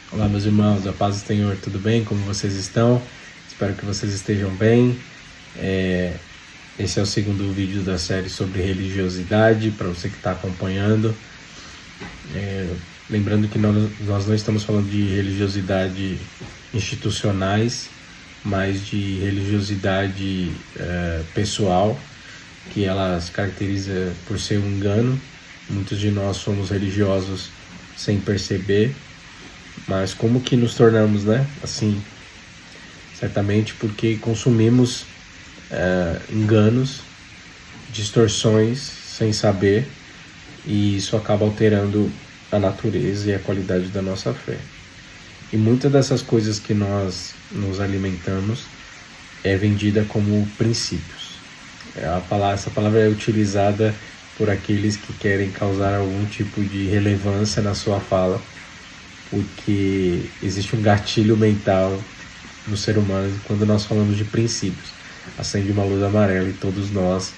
Olá, meus irmãos, a paz do Senhor, tudo bem? Como vocês estão? Espero que vocês estejam bem. Esse é o segundo vídeo da série sobre religiosidade, para você que está acompanhando. Lembrando que nós não estamos falando de religiosidade institucionais, mas de religiosidade pessoal, que ela se caracteriza por ser um engano. Muitos de nós somos religiosos sem perceber, mas como que nos tornamos, né? Assim, certamente porque consumimos enganos, distorções sem saber, e isso acaba alterando a natureza e a qualidade da nossa fé. E muitas dessas coisas que nós nos alimentamos é vendida como princípios. Essa palavra é utilizada por aqueles que querem causar algum tipo de relevância na sua fala, porque existe um gatilho mental no ser humano quando nós falamos de princípios. Acende uma luz amarela e todos nós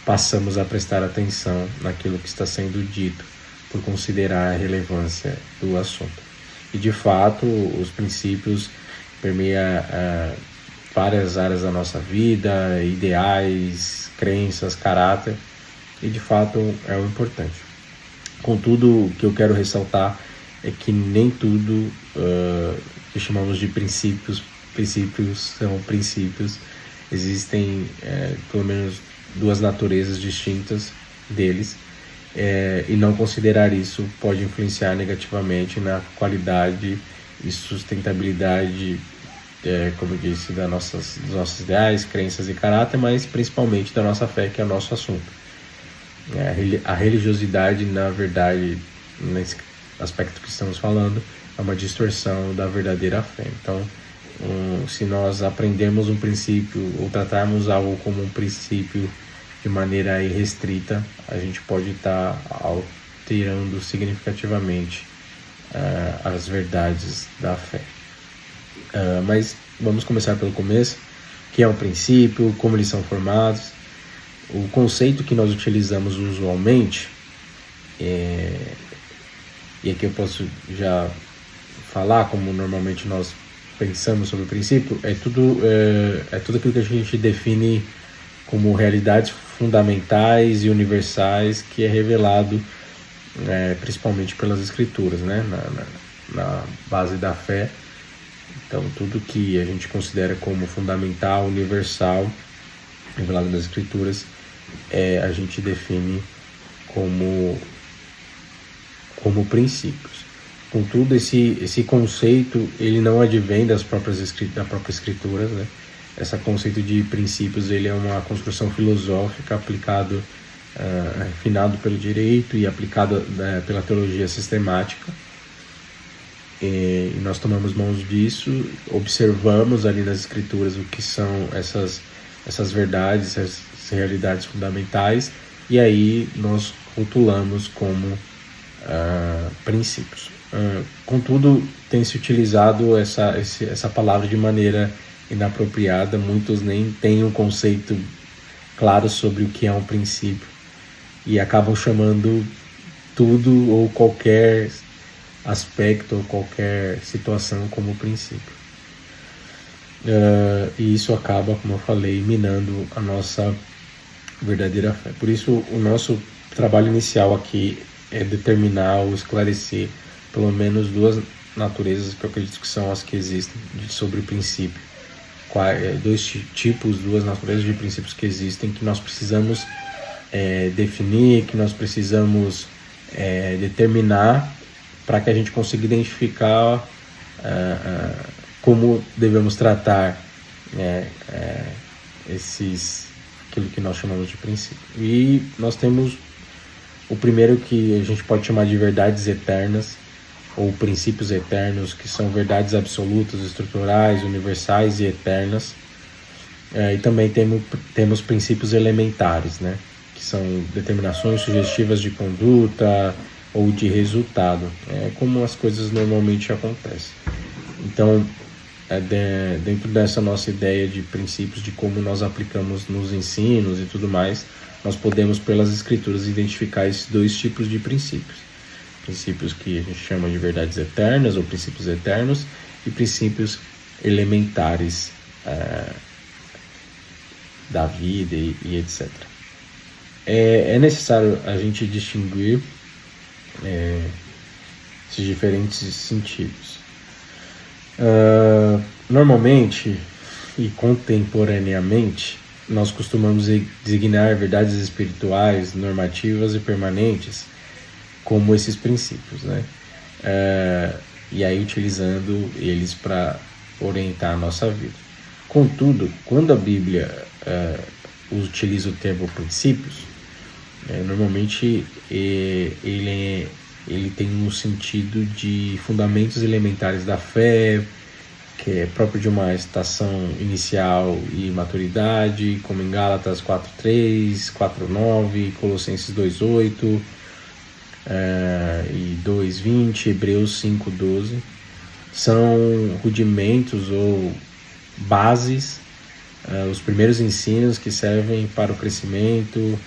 passamos a prestar atenção naquilo que está sendo dito, por considerar a relevância do assunto. E de fato, os princípios permeiam várias áreas da nossa vida, ideais, crenças, caráter, e de fato é o importante. Contudo, o que eu quero ressaltar é que nem tudo que chamamos de princípios são princípios. Existem pelo menos duas naturezas distintas deles, e não considerar isso pode influenciar negativamente na qualidade e sustentabilidade, como eu disse, dos nossos ideais, crenças e caráter, mas principalmente da nossa fé, que é o nosso assunto. A religiosidade, na verdade, nesse aspecto que estamos falando, é uma distorção da verdadeira fé. Então, se nós aprendermos um princípio ou tratarmos algo como um princípio de maneira irrestrita, a gente pode estar alterando significativamente as verdades da fé. Mas vamos começar pelo começo. O que é um princípio, como eles são formados. O conceito que nós utilizamos usualmente, e aqui eu posso já falar como normalmente nós pensamos sobre o princípio, é tudo aquilo que a gente define como realidades fundamentais e universais, que é revelado principalmente pelas escrituras, né? Na base da fé. Então, tudo que a gente considera como fundamental, universal, revelado nas escrituras, a gente define como princípios. Contudo, esse conceito ele não advém da própria escritura, né? Esse conceito de princípios ele é uma construção filosófica aplicado, refinado pelo direito e aplicado pela teologia sistemática. E nós tomamos mãos disso, observamos ali nas escrituras o que são essas verdades, essas realidades fundamentais, e aí nós rotulamos como princípios. Contudo, tem se utilizado essa palavra de maneira inapropriada. Muitos nem têm um conceito claro sobre o que é um princípio e acabam chamando tudo ou qualquer aspecto ou qualquer situação como princípio. E isso acaba, como eu falei, minando a nossa verdadeira fé. Por isso, o nosso trabalho inicial aqui é determinar ou esclarecer pelo menos duas naturezas, que eu acredito que são as que existem sobre o princípio. Duas naturezas de princípios que existem, que nós precisamos definir, que nós precisamos determinar, para que a gente consiga identificar como devemos tratar aquilo que nós chamamos de princípio. E nós temos o primeiro, que a gente pode chamar de verdades eternas, ou princípios eternos, que são verdades absolutas, estruturais, universais e eternas. E também temos princípios elementares, né? Que são determinações sugestivas de conduta ou de resultado, como as coisas normalmente acontecem. Então, dentro dessa nossa ideia de princípios, de como nós aplicamos nos ensinos e tudo mais, nós podemos, pelas escrituras, identificar esses dois tipos de princípios. princípios que a gente chama de verdades eternas ou princípios eternos e princípios elementares da vida e etc. É necessário a gente distinguir esses diferentes sentidos. Normalmente e contemporaneamente, nós costumamos designar verdades espirituais, normativas e permanentes como esses princípios, né? E aí utilizando eles para orientar a nossa vida. Contudo, quando a Bíblia utiliza o termo princípios, normalmente ele tem um sentido de fundamentos elementares da fé, que é próprio de uma estação inicial e maturidade, como em Gálatas 4:3, 4:9, Colossenses 2:8 e 2:20, Hebreus 5:12. São rudimentos ou bases, os primeiros ensinos que servem para o crescimento,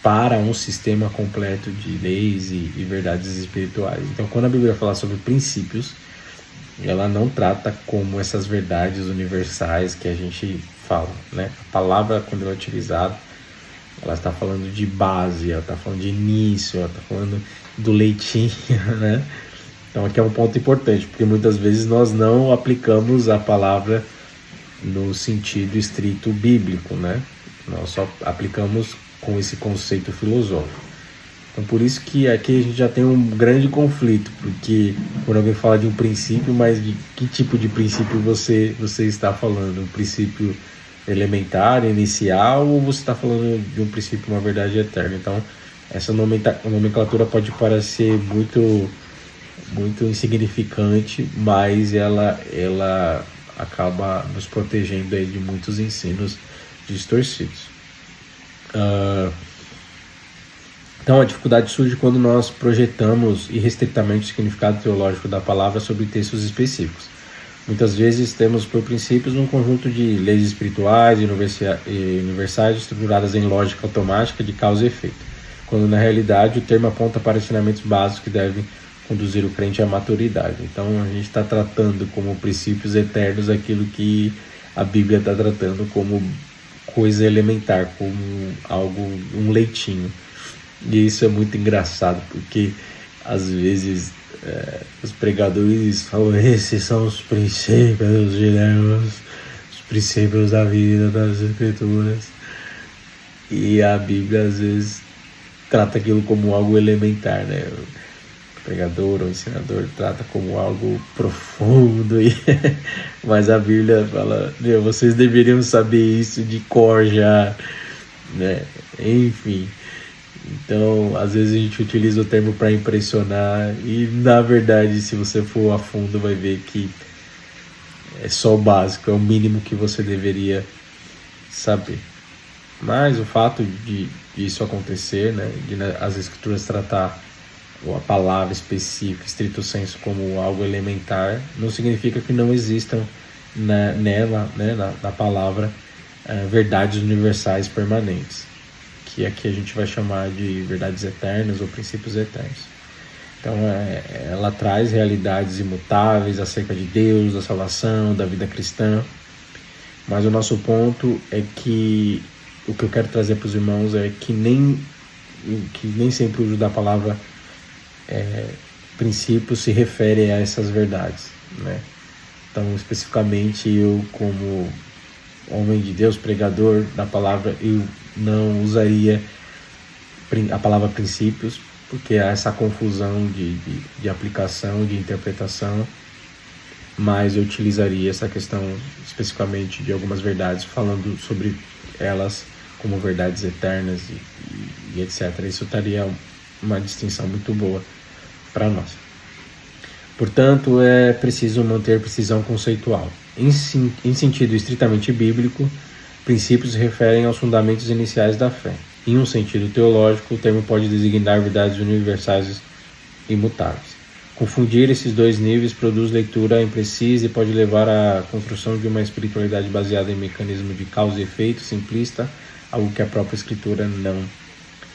para um sistema completo de leis e verdades espirituais. Então, quando a Bíblia fala sobre princípios, ela não trata como essas verdades universais que a gente fala, né? A palavra, quando ela é utilizada, ela está falando de base, ela está falando de início, ela está falando do leitinho, né? Então aqui é um ponto importante, porque muitas vezes nós não aplicamos a palavra no sentido estrito bíblico, né? Nós só aplicamos com esse conceito filosófico. Então por isso que aqui a gente já tem um grande conflito, porque quando alguém fala de um princípio, mas de que tipo de princípio você está falando? Um princípio elementar, inicial, ou você está falando de um princípio, uma verdade eterna? Então essa nomenclatura pode parecer muito insignificante, mas ela acaba nos protegendo aí de muitos ensinos distorcidos. Então a dificuldade surge quando nós projetamos irrestritamente o significado teológico da palavra sobre textos específicos. Muitas vezes temos por princípios um conjunto de leis espirituais e universais estruturadas em lógica automática de causa e efeito, quando na realidade o termo aponta para ensinamentos básicos que devem conduzir o crente à maturidade. Então a gente está tratando como princípios eternos aquilo que a Bíblia está tratando como coisa elementar, como algo, um leitinho. E isso é muito engraçado, porque às vezes os pregadores falam: esses são os princípios de Deus, os princípios da vida, das Escrituras. E a Bíblia às vezes trata aquilo como algo elementar, né? O pregador ou o ensinador trata como algo profundo, mas a Bíblia fala: vocês deveriam saber isso de cor já, né? Enfim. Então, às vezes a gente utiliza o termo para impressionar e, na verdade, se você for a fundo, vai ver que é só o básico, é o mínimo que você deveria saber. Mas o fato de isso acontecer, né, de as escrituras tratar a palavra específica, estrito senso, como algo elementar, não significa que não existam nela, né, na palavra, verdades universais permanentes, que aqui a gente vai chamar de verdades eternas ou princípios eternos. Então ela traz realidades imutáveis acerca de Deus, da salvação, da vida cristã, mas o nosso ponto é que o que eu quero trazer para os irmãos é que nem sempre o uso da palavra princípio se refere a essas verdades, né? Então especificamente eu, como homem de Deus, pregador da palavra, eu não usaria a palavra princípios, porque há essa confusão de aplicação, de interpretação, mas eu utilizaria essa questão especificamente de algumas verdades, falando sobre elas como verdades eternas e etc. Isso daria uma distinção muito boa para nós. Portanto, é preciso manter precisão conceitual. Em sentido estritamente bíblico, princípios se referem aos fundamentos iniciais da fé. Em um sentido teológico, o termo pode designar verdades universais imutáveis. Confundir esses dois níveis produz leitura imprecisa e pode levar à construção de uma espiritualidade baseada em mecanismo de causa e efeito simplista, algo que a própria Escritura não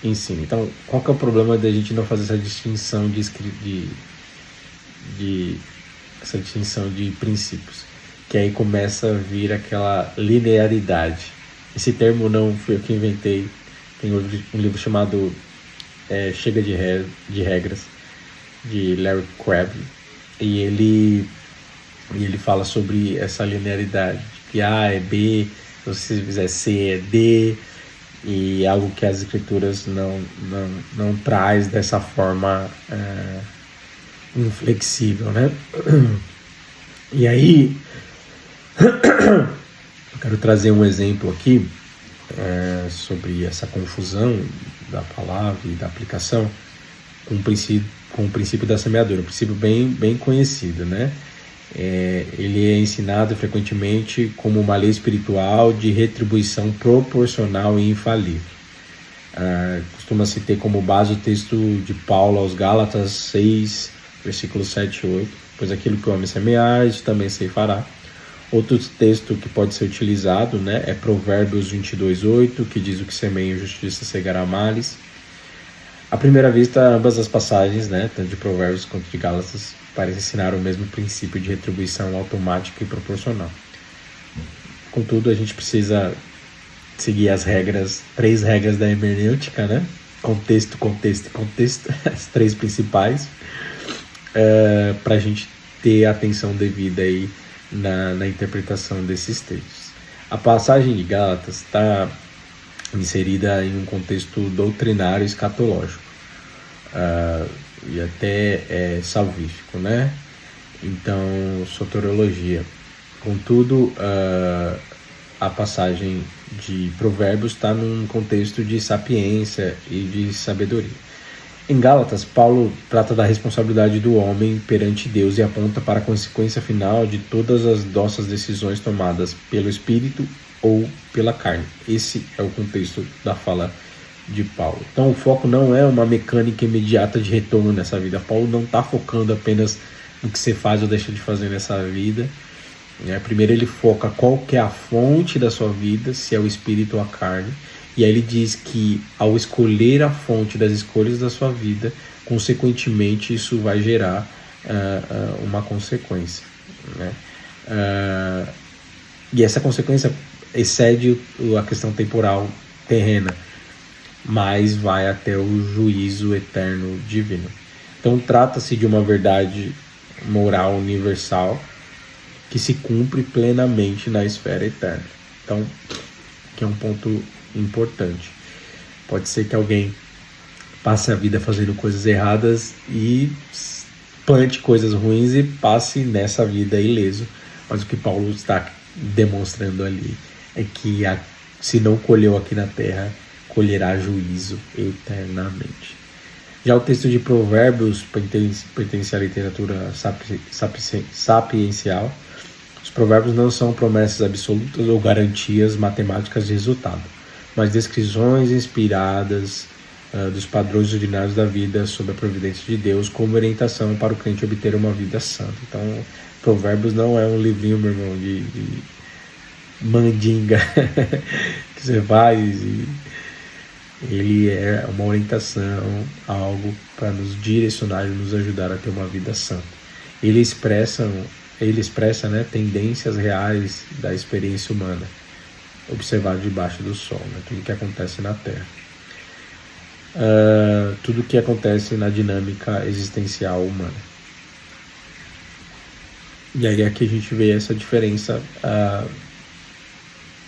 ensina. Então, qual que é o problema da gente não fazer essa distinção essa distinção de princípios? Que aí começa a vir aquela linearidade. Esse termo não fui eu que inventei. Tem um livro chamado Chega de Regras, de Larry Crabb, e ele fala sobre essa linearidade, que A é B, se você fizer C é D, e algo que as escrituras não traz dessa forma inflexível, né? E aí eu quero trazer um exemplo aqui sobre essa confusão da palavra e da aplicação com o princípio da semeadura, um princípio bem conhecido, né? Ele é ensinado frequentemente como uma lei espiritual de retribuição proporcional e infalível. Costuma-se ter como base o texto de Paulo aos Gálatas 6, versículos 7 e 8, pois aquilo que o homem semear, isso também ceifará. Outro texto que pode ser utilizado, né, é Provérbios 22, 8, que diz: o que semeia em justiça cegará males. À primeira vista, ambas as passagens, né, tanto de Provérbios quanto de Gálatas, parecem ensinar o mesmo princípio de retribuição automática e proporcional. Contudo, a gente precisa seguir as regras, 3 regras da hermenêutica, né? Contexto, contexto e contexto, as 3 principais, para a gente ter a atenção devida aí na interpretação desses textos. A passagem de Gálatas está inserida em um contexto doutrinário escatológico e até salvífico, né? Então, soteriologia. Contudo, a passagem de Provérbios está num contexto de sapiência e de sabedoria. Em Gálatas, Paulo trata da responsabilidade do homem perante Deus e aponta para a consequência final de todas as nossas decisões tomadas pelo Espírito ou pela carne. Esse é o contexto da fala de Paulo. Então, o foco não é uma mecânica imediata de retorno nessa vida. Paulo não está focando apenas no que você faz ou deixa de fazer nessa vida. Primeiro ele foca qual que é a fonte da sua vida, se é o Espírito ou a carne. E aí ele diz que ao escolher a fonte das escolhas da sua vida, consequentemente isso vai gerar uma consequência, né? E essa consequência excede a questão temporal terrena, mas vai até o juízo eterno divino. Então trata-se de uma verdade moral universal que se cumpre plenamente na esfera eterna. Então, que é um ponto importante. Pode ser que alguém passe a vida fazendo coisas erradas e plante coisas ruins e passe nessa vida ileso. Mas o que Paulo está demonstrando ali é que se não colheu aqui na terra, colherá juízo eternamente. Já o texto de Provérbios pertence à literatura sapiencial. Os provérbios não são promessas absolutas ou garantias matemáticas de resultado, mas descrições inspiradas dos padrões ordinários da vida sob a providência de Deus como orientação para o crente obter uma vida santa. Então, Provérbios não é um livrinho, meu irmão, de mandinga que você faz. Ele é uma orientação, algo para nos direcionar e nos ajudar a ter uma vida santa. Ele expressa, né, tendências reais da experiência humana, observado debaixo do sol, né, tudo que acontece na Terra. Tudo que acontece na dinâmica existencial humana. E aí aqui a gente vê essa diferença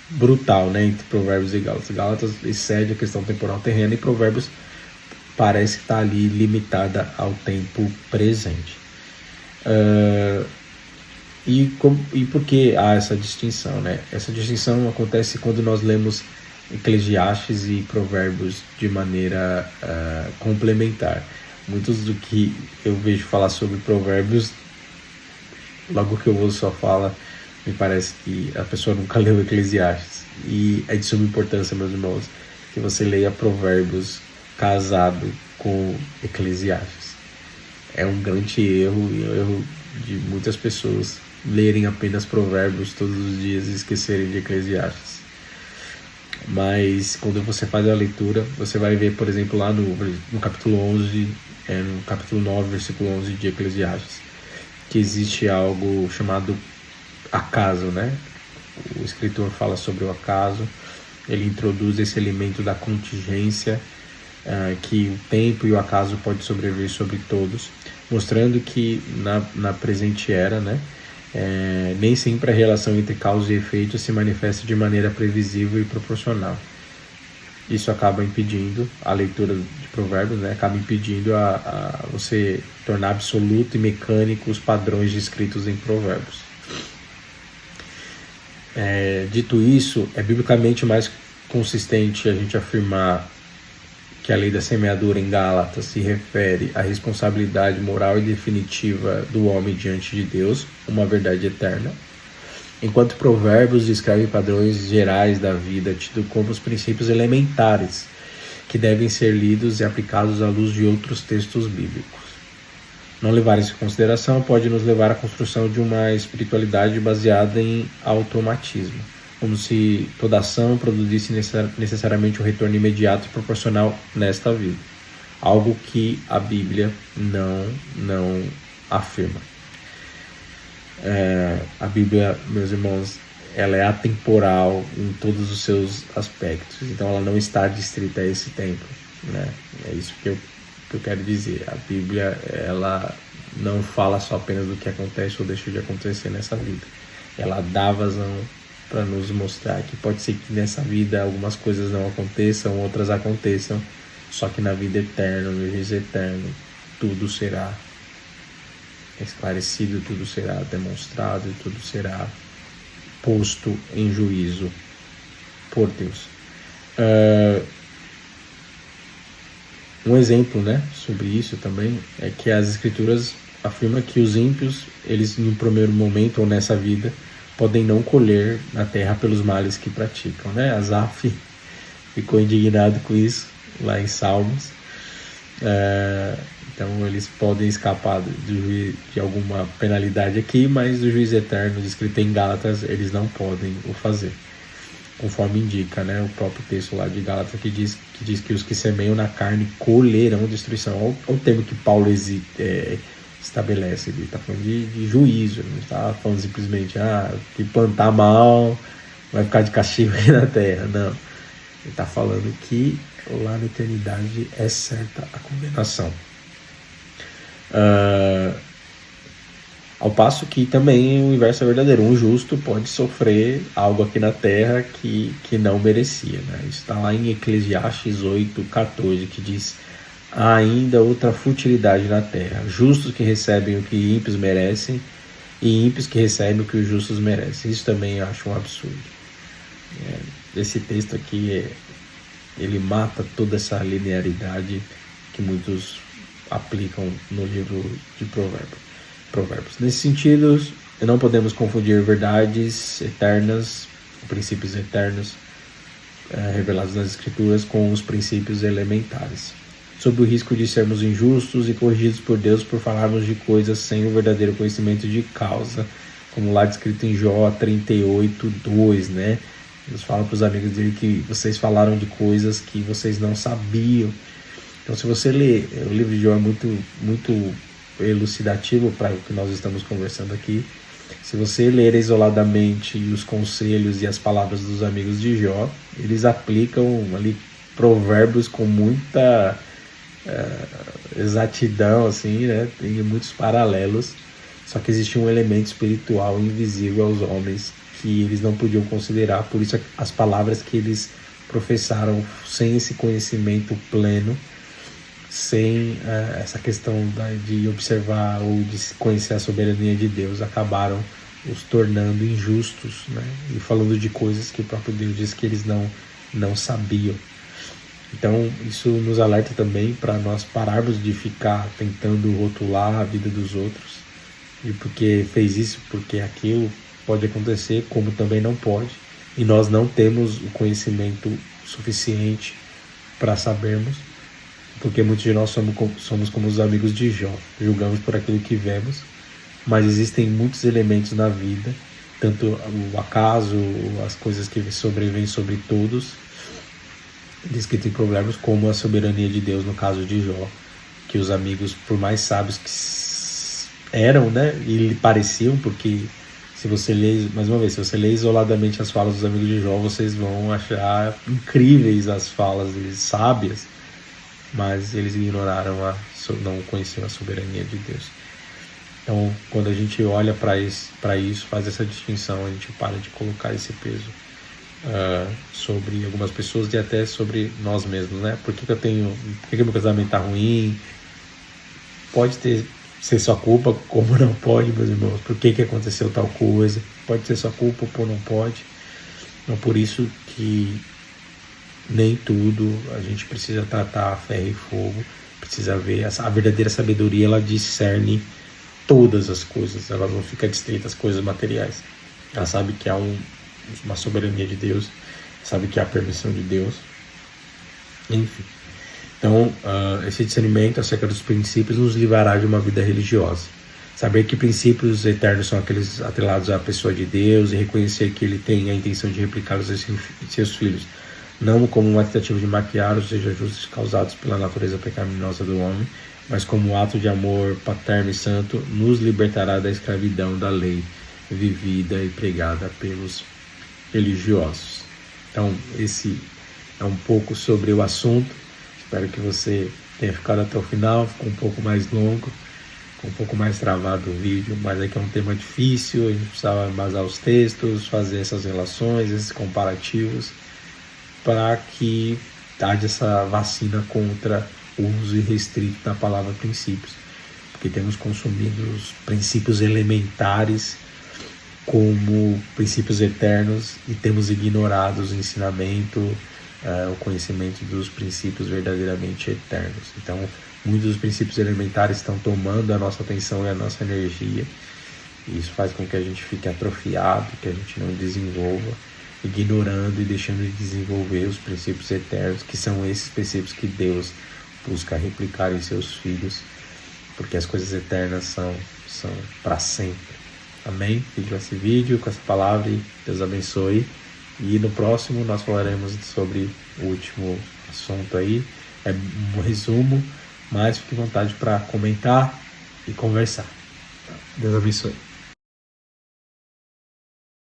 brutal, né, entre Provérbios e Gálatas. Gálatas excede a questão temporal terrena e Provérbios parece estar ali limitada ao tempo presente. E por que há essa distinção, né? Essa distinção acontece quando nós lemos Eclesiastes e Provérbios de maneira complementar. Muitos do que eu vejo falar sobre Provérbios, logo que eu ouço sua fala, me parece que a pessoa nunca leu Eclesiastes. E é de suma importância, meus irmãos, que você leia Provérbios casado com Eclesiastes. É um grande erro, e um erro de muitas pessoas lerem apenas Provérbios todos os dias e esquecerem de Eclesiastes. Mas quando você faz a leitura, você vai ver, por exemplo, lá no capítulo 11, no capítulo 9, versículo 11 de Eclesiastes, que existe algo chamado acaso, né? O escritor fala sobre o acaso, ele introduz esse elemento da contingência, que o tempo e o acaso pode sobreviver sobre todos, mostrando que na presente era, né, nem sempre a relação entre causa e efeito se manifesta de maneira previsível e proporcional. Isso acaba impedindo a leitura de provérbios, né, acaba impedindo a você tornar absoluto e mecânico os padrões descritos em provérbios. Dito isso, é biblicamente mais consistente a gente afirmar que a lei da semeadura em Gálatas se refere à responsabilidade moral e definitiva do homem diante de Deus, uma verdade eterna, enquanto Provérbios descreve padrões gerais da vida, tido como os princípios elementares, que devem ser lidos e aplicados à luz de outros textos bíblicos. Não levar isso em consideração pode nos levar à construção de uma espiritualidade baseada em automatismo, como se toda ação produzisse necessariamente um retorno imediato e proporcional nesta vida. Algo que a Bíblia não afirma. A Bíblia, meus irmãos, ela é atemporal em todos os seus aspectos. Então ela não está distrita a esse tempo, né? É isso que eu quero dizer. A Bíblia, ela não fala só apenas do que acontece ou deixa de acontecer nessa vida. Ela dá vazão para nos mostrar que pode ser que nessa vida algumas coisas não aconteçam, outras aconteçam, só que na vida eterna, no juízo eterno, tudo será esclarecido, tudo será demonstrado e tudo será posto em juízo por Deus. Um exemplo, né, sobre isso também é que as escrituras afirmam que os ímpios, eles no primeiro momento ou nessa vida, podem não colher na terra pelos males que praticam, né? Asaf ficou indignado com isso lá em Salmos. Então eles podem escapar de alguma penalidade aqui, mas do juízo eterno descrito em Gálatas eles não podem o fazer, conforme indica, né, o próprio texto lá de Gálatas que diz que os que semeiam na carne colherão destruição. Olha o termo que Paulo estabelece, ele está falando de juízo, ele não está falando simplesmente que plantar mal vai ficar de castigo aqui na terra, não. Ele está falando que lá na eternidade é certa a condenação. Ao passo que também o inverso é verdadeiro, um justo pode sofrer algo aqui na terra que não merecia, né? Isso está lá em Eclesiastes 8:14, que diz: há ainda outra futilidade na terra, justos que recebem o que ímpios merecem e ímpios que recebem o que os justos merecem. Isso também eu acho um absurdo. Esse texto aqui, ele mata toda essa linearidade que muitos aplicam no livro de Provérbios. Nesse sentido, não podemos confundir verdades eternas, princípios eternos revelados nas Escrituras com os princípios elementares, sob o risco de sermos injustos e corrigidos por Deus por falarmos de coisas sem o verdadeiro conhecimento de causa, como lá descrito em Jó 38:2, né? Deus fala para os amigos dele que vocês falaram de coisas que vocês não sabiam. Então, se você ler, o livro de Jó é muito elucidativo para o que nós estamos conversando aqui. Se você ler isoladamente os conselhos e as palavras dos amigos de Jó, eles aplicam ali provérbios com muita exatidão, assim, né? Tem muitos paralelos, só que existe um elemento espiritual invisível aos homens que eles não podiam considerar, por isso as palavras que eles professaram sem esse conhecimento pleno, sem essa questão de observar ou de conhecer a soberania de Deus, acabaram os tornando injustos, né? E falando de coisas que o próprio Deus diz que eles não sabiam. Então isso nos alerta também para nós pararmos de ficar tentando rotular a vida dos outros, e porque fez isso, porque aquilo pode acontecer, como também não pode, e nós não temos o conhecimento suficiente para sabermos, porque muitos de nós somos como os amigos de Jó, julgamos por aquilo que vemos, mas existem muitos elementos na vida tanto o acaso, as coisas que sobrevêm sobre todos, descrito em Provérbios, como a soberania de Deus no caso de Jó, que os amigos, por mais sábios que eram, né, e lhe pareciam, porque se você lê, mais uma vez, se você lê isoladamente as falas dos amigos de Jó, vocês vão achar incríveis as falas deles, sábias, mas eles ignoraram, não conheciam a soberania de Deus. Então, quando a gente olha para isso, faz essa distinção, a gente para de colocar esse peso sobre algumas pessoas e até sobre nós mesmos, né? Por que meu casamento tá ruim? Pode ser sua culpa, como não pode, meus irmãos? Por que aconteceu tal coisa? Pode ser sua culpa, ou não pode. Então, por isso que nem tudo a gente precisa tratar a ferro e fogo, precisa ver a verdadeira sabedoria, ela discerne todas as coisas, ela não fica distrita às coisas materiais. Ela sabe que há uma soberania de Deus, sabe que há a permissão de Deus, enfim. Então, esse discernimento acerca dos princípios nos livrará de uma vida religiosa. Saber que princípios eternos são aqueles atrelados à pessoa de Deus e reconhecer que Ele tem a intenção de replicá-los em seus filhos, não como uma tentativa de maquiar os desajustes causados pela natureza pecaminosa do homem, mas como um ato de amor paterno e santo, nos libertará da escravidão da lei vivida e pregada pelos religiosos. Então, esse é um pouco sobre o assunto. Espero que você tenha ficado até o final. Ficou um pouco mais longo, ficou um pouco mais travado o vídeo, mas é que é um tema difícil, a gente precisava embasar os textos, fazer essas relações, esses comparativos, para que haja essa vacina contra o uso irrestrito da palavra princípios, porque temos consumido os princípios elementares como princípios eternos e temos ignorado o ensinamento, o conhecimento dos princípios verdadeiramente eternos. Então, muitos dos princípios elementares estão tomando a nossa atenção e a nossa energia, e isso faz com que a gente fique atrofiado, que a gente não desenvolva, ignorando e deixando de desenvolver os princípios eternos, que são esses princípios que Deus busca replicar em seus filhos, porque as coisas eternas são para sempre. Amém? Fique com esse vídeo, com essa palavra, e Deus abençoe. E no próximo nós falaremos sobre o último assunto aí. É um resumo, mas fique à vontade para comentar e conversar. Deus abençoe.